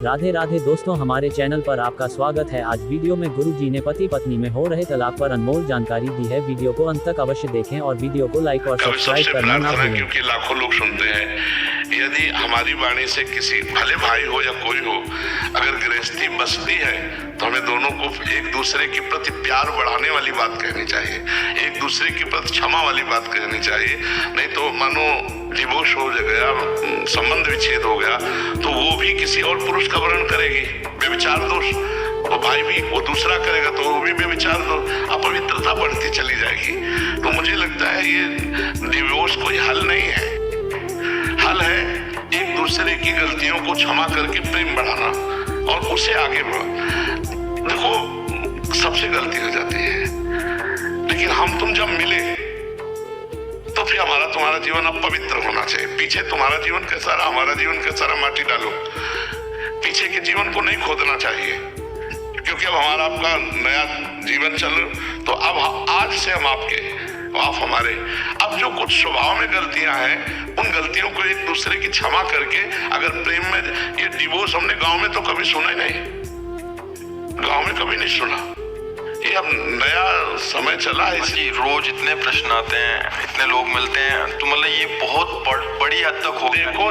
राधे राधे दोस्तों, हमारे चैनल पर आपका स्वागत है। आज वीडियो में गुरु जी ने पति पत्नी में हो रहे तलाक पर अनमोल जानकारी दी है। वीडियो को अंत तक अवश्य देखें और वीडियो को लाइक और सब्सक्राइब करना ना भूलें। क्योंकि लाखों लोग सुनते हैं, यदि हमारी वाणी से किसी भले भाई हो या कोई हो, अगर गृहस्थी बसती है तो हमें दोनों को एक दूसरे के प्रति प्यार बढ़ाने वाली बात कहनी चाहिए, एक दूसरे के प्रति क्षमा वाली बात कहनी चाहिए। नहीं तो मानो डिवोर्स हो गया, संबंध विच्छेद हो गया, तो वो भी किसी और पुरुष का वर्ण करेगी, व्यभिचार दोष, वो भाई भी वो दूसरा करेगा तो वो भी व्यभिचार दोष, अपवित्रता बढ़ती चली जाएगी। तो मुझे लगता है ये डिवोर्स कोई हल नहीं है। हल है एक दूसरे की गलतियों को क्षमा करके प्रेम बढ़ाना और उसे आगे देखो, सबसे गलती हो जाती है, लेकिन हम तुम जब मिले तो फिर हमारा तुम्हारा जीवन अब पवित्र होना चाहिए। पीछे तुम्हारा जीवन कैसा रहा, हमारा जीवन कैसा रहा, माटी डालो। पीछे के जीवन को नहीं खोदना चाहिए, क्योंकि अब हमारा आपका नया जीवन चल, तो अब आज से हम आपके, आप हमारे। अब जो कुछ स्वभाव में गलतियां हैं, उन गलतियों को एक दूसरे की क्षमा करके अगर प्रेम में, ये डिवोर्स हमने गांव में तो कभी सुना ही नहीं, गांव में कभी नहीं सुना। ये अब नया समय चला है। जी रोज इतने प्रश्न आते हैं, इतने लोग मिलते हैं, तो मतलब ये बहुत बड़ी हद तक हो गया। देखो,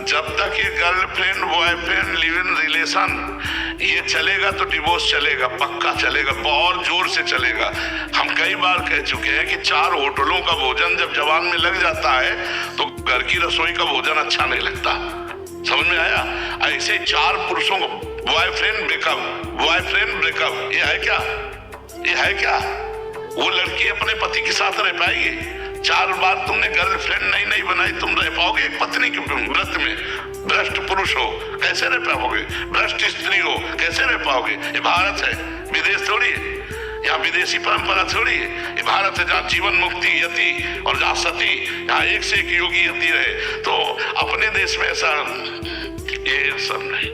जब तक ये girlfriend boyfriend live in relation ये चलेगा तो डिवोर्स चलेगा, पक्का चलेगा, बहुत जोर से चलेगा। हम कई बार कह चुके हैं कि 4 होटलों का भोजन जब जवान में लग जाता है तो घर की रसोई का भोजन अच्छा नहीं लगता। समझ में आया? ऐसे 4 पुरुषों को बॉयफ्रेंड ब्रेकअप, ये है क्या? ये है क्या? वो लड़की अपने पति के साथ रह पाएगी? 4 बार तुमने गर्लफ्रेंड नहीं बनाई, तुम रह पाओगे एक पत्नी के व्रत में? भ्रष्ट पुरुष हो कैसे रह पाओगे? भ्रष्ट स्त्री हो कैसे रह पाओगे? ये भारत है, विदेश थोड़ी है, यहाँ विदेशी परंपरा थोड़ी है। ये भारत है जहाँ जीवन मुक्ति यति और जहाँ सती, यहाँ एक से एक योगी यति रहे। तो अपने देश में ऐसा ये सब नहीं।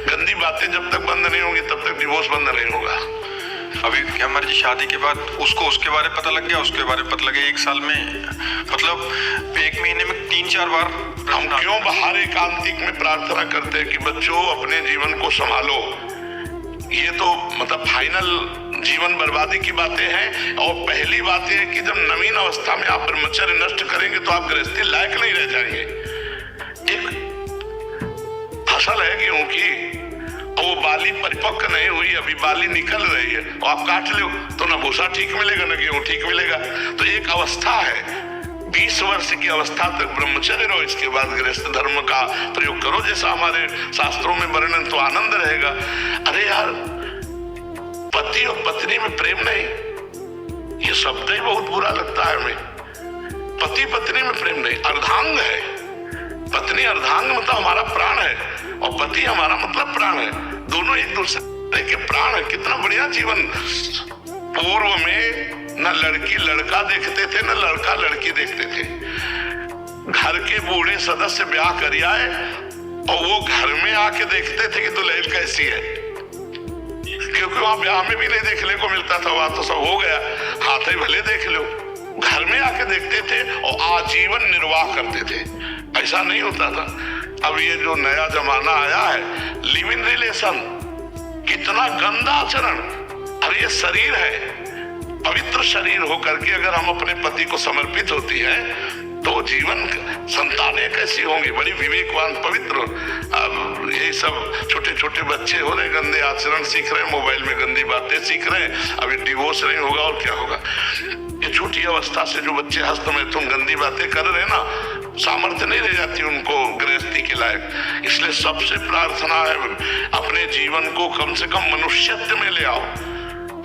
गंदी बातें जब तक बंद नहीं होंगी तब तक डिवोर्स बंद नहीं होगा। अभी क्या मर्जी, शादी के बाद उसको उसके बारे में पता लग गया, उसके बारे में पता लगे, 1 साल में मतलब 1 महीने में 3-4 बार। हम क्यों बाहर एकांतिक में प्रार्थना करते हैं कि बच्चों अपने जीवन को संभालो? ये तो मतलब फाइनल जीवन बर्बादी की बातें हैं। और पहली बात है कि जब नवीन अवस्था में आप ब्रह्मचर्य नष्ट करेंगे तो आप गृहस्थी लायक नहीं रह जाएंगे। एक फसल है गेहूं की, वो बाली परिपक्व नहीं हुई, अभी बाली निकल रही है, और आप काट लो तो ना भूसा ठीक मिलेगा ना गेहूं ठीक मिलेगा। तो एक अवस्था है, 20 वर्ष की अवस्था तक ब्रह्मचर्य रहो, इसके बाद गृहस्थ धर्म का प्रयोग करो जैसा हमारे शास्त्रों में वर्णन, तो आनंद रहेगा। अरे यार, पति और पत्नी में प्रेम नहीं, ये शब्द ही बहुत बुरा लगता है हमें। पति पत्नी में प्रेम नहीं, अर्धांग है। पत्नी अर्धांग मतलब हमारा प्राण है, और पति हमारा मतलब प्राण है। दोनों एक दूसरे के प्राण है। कितना बढ़िया जीवन। पूर्व में न लड़की लड़का देखते थे, न लड़का लड़की देखते थे। घर के बूढ़े सदस्य ब्याह कर आए और वो घर में आके देखते थे कि दुल्हन कैसी है, क्योंकि वहां ब्याह में भी नहीं देखने को मिलता था, वहां तो सब हो गया, हाथ ही भले देख लो। घर में आके देखते थे और आजीवन निर्वाह करते थे। ऐसा नहीं होता था। अब ये जो नया जमाना आया है, लिव इन रिलेशन, कितना गंदा आचरण। अब ये शरीर है, पवित्र शरीर होकर के अगर हम अपने पति को समर्पित होती हैं तो जीवन संतानें कैसी होंगी, बड़ी विवेकवान पवित्र। अब ये सब छोटे छोटे बच्चे हो रहे, गंदे आचरण सीख रहे हैं, मोबाइल में गंदी बातें सीख रहे हैं। अभी डिवोर्स नहीं होगा और क्या होगा? ये छोटी अवस्था से जो बच्चे हस्त में तुम गंदी बातें कर रहे ना, सामर्थ्य नहीं रह जाती उनको गृहस्थी के लायक। इसलिए सबसे प्रार्थना है, अपने जीवन को कम से कम मनुष्यत्व में ले आओ।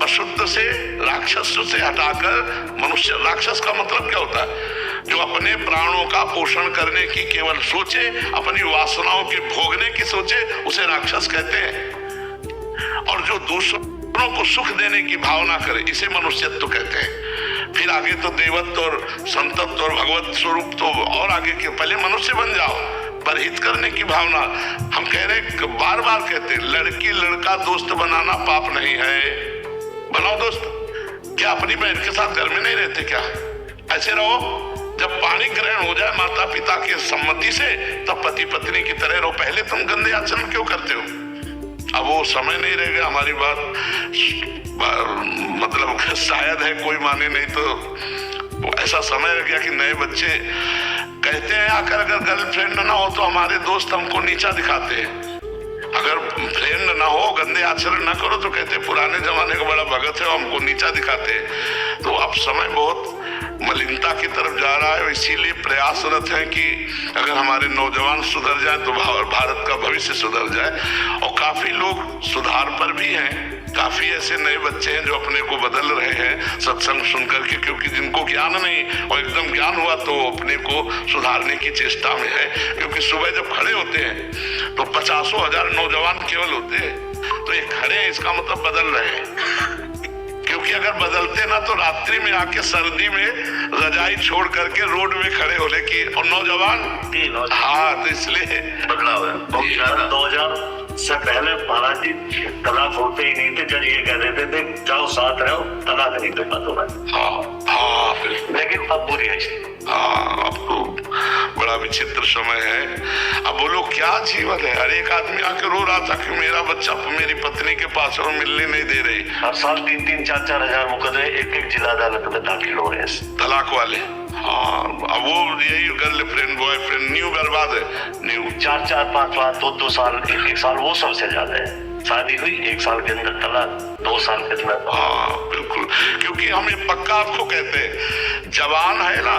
अशुद्ध से, राक्षस से हटाकर मनुष्य। राक्षस का मतलब क्या होता है? जो अपने प्राणों का पोषण करने की केवल सोचे, अपनी वासनाओं के भोगने की सोचे, उसे राक्षस कहते हैं। और जो दूसरों को सुख देने की भावना करे, इसे मनुष्यत्व कहते हैं। फिर आगे तो देवत्व और संतत्व और भगवत स्वरूप, तो और आगे के, पहले मनुष्य बन जाओ। पर हित करने की भावना, हम कह रहे, बार बार कहते हैं, लड़की लड़का दोस्त बनाना पाप नहीं है। बनाओ दोस्त। क्या अपनी बहन के साथ घर में नहीं रहते क्या? ऐसे रहो। जब पाणी ग्रहण हो जाए माता पिता के सम्मति से, तब पति पत्नी की तरह रहो। पहले तुम गंदे आचरण क्यों करते हो? अब वो समय नहीं रह गया। हमारी बात मतलब शायद है कोई माने नहीं, तो ऐसा समय रह गया कि नए बच्चे कहते हैं आकर अगर गर्लफ्रेंड ना हो तो हमारे दोस्त हमको नीचा दिखाते हैं। अगर फ्रेंड ना हो, गंदे आचरण ना करो तो कहते पुराने जमाने का बड़ा भगत है, हमको नीचा दिखाते हैं। तो अब समय बहुत मलिनता की तरफ जा रहा है, इसीलिए प्रयासरत है कि अगर हमारे नौजवान सुधर जाए तो भारत का भविष्य सुधर जाए। और काफी लोग सुधार पर भी हैं, काफी ऐसे नए बच्चे हैं जो अपने को बदल रहे हैं सत्संग सुन करके, क्योंकि जिनको ज्ञान नहीं और एकदम ज्ञान हुआ तो अपने को सुधारने की चेष्टा में है। क्योंकि सुबह जब खड़े होते हैं तो 50,000 नौजवान केवल होते हैं, तो ये खड़े हैं इसका मतलब बदल रहे हैं। क्योंकि अगर बदलते ना तो रात्रि में आके सर्दी में रजाई छोड़ करके रोड में खड़े होने की, और नौजवान हाँ, तो इसलिए बदलाव है। 2000 से पहले महाराज जी तलाक होते ही नहीं थे। जब ये कह देते थे जाओ साथ रहो, तलाक नहीं देता तुम्हें। हाँ, लेकिन अब बुरी है। हाँ, अब तो बड़ा विचित्र समय है। अब बोलो क्या जीवन है। हर एक आदमी आके रो रहा था कि मेरा बच्चा मेरी पत्नी के पास और मिलने नहीं दे रही। हर साल 3-3, 4-4 हजार मुकदमे एक जिला अदालत में दाखिल हो रहे हैं तलाक वाले। हाँ, अब वो यही गर्लफ्रेंड बॉयफ्रेंड न्यू बर्बाद है। न्यू 4-4, 5-5, 2-2 साल, 1 साल वो सबसे ज्यादा है। शादी हुई 1 साल के अंदर तलाक, 2 साल के अंदर। हाँ बिल्कुल, क्योंकि हम ये पक्का आपको कहते हैं, जवान है ना,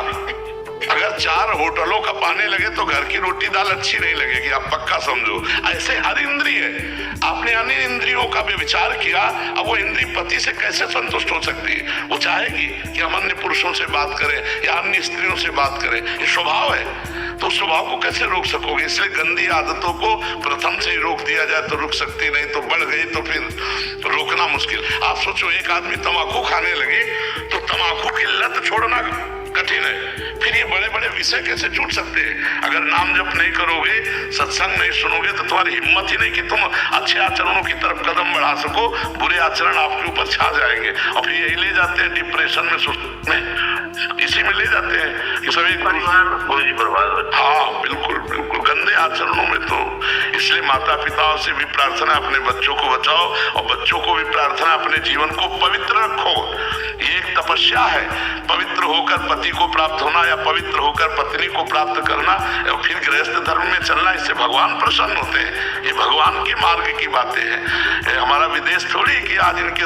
अगर 4 होटलों का पाने लगे तो घर की रोटी दाल अच्छी नहीं लगेगी, आप पक्का समझो। ऐसे हर इंद्रिय है, आपने अन्य इंद्रियों का भी विचार किया, अब वो इंद्रिय पति से कैसे संतुष्ट हो सकती है? वो चाहेगी कि हम अन्य पुरुषों से बात करें या अन्य स्त्रियों से बात करें, ये स्वभाव है। तो स्वभाव को कैसे रोक सकोगे? इसलिए गंदी आदतों को प्रथम से ही रोक दिया जाए तो रुक सकती, नहीं तो बढ़ गई तो फिर रोकना मुश्किल। आप सोचो, एक आदमी तंबाकू खाने लगे तो तंबाकू की लत छोड़ना कठिन है, फिर ये बड़े बड़े विषय कैसे छूट सकते हैं? अगर नाम जप नहीं करोगे, सत्संग नहीं सुनोगे तो तुम्हारी हिम्मत ही नहीं कि तुम अच्छे आचरणों की तरफ कदम बढ़ा सको। बुरे आचरण आपके ऊपर छा जाएंगे और फिर यही ले जाते हैं डिप्रेशन में, इसी में ले जाते हैं कि सब एक परिवार बर्बाद। हाँ बिल्कुल बिल्कुल, गंदे आचरणों में तो। इसलिए माता पिताओं से भी प्रार्थना, अपने बच्चों को बचाओ और बच्चों को भी प्रार्थना, अपने जीवन को पवित्र रखो। ये एक तपस्या है, पवित्र होकर पति को प्राप्त होना या पवित्र होकर पत्नी को प्राप्त करना और फिर गृहस्थ धर्म में चलना। इससे भगवान प्रसन्न होते हैं। ये भगवान के मार्ग की बातें हैं, हमारा विदेश थोड़ी कि आज इनके